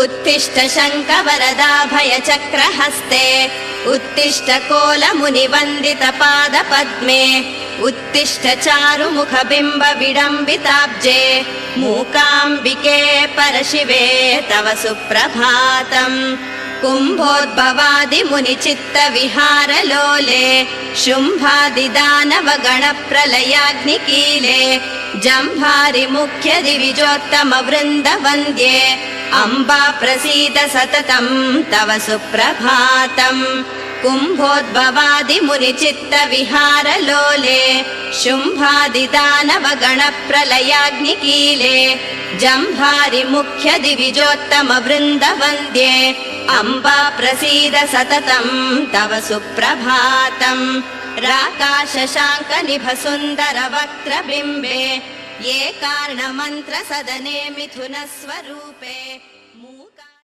उत्तिष्ठ शङ्खवरदाभयचक्रहस्ते उत्तिष्ठ कोलमुनिवन्दितपादपद्मे उत्तिष्ठ चारुमुखबिम्ब विडम्बिताब्जे मूकाम्बिके परशिवे तव सुप्रभातम् कुम्भोद्भवादिमुनिचित्तविहारलोले शुम्भादिदानवगणप्रलयाग्निकीले जम्भारि मुख्यदिविजोत्तमवृन्दवन्द्ये अम्बा प्रसीद सततं तव सुप्रभातम् कुम्भोद्भवादिमुनिचित्तविहारलोले शुम्भादिदानवगणप्रलयाग्निकीले जम्भारि मुख्यदिविजोत्तमवृन्दवन्द्ये अम्बा प्रसीद सततं तव सुप्रभातम् राकाशशाङ्कनिभसुन्दरवक्त्रबिम्बे ये कार्णमन्त्रसदने मिथुनस्वरूपे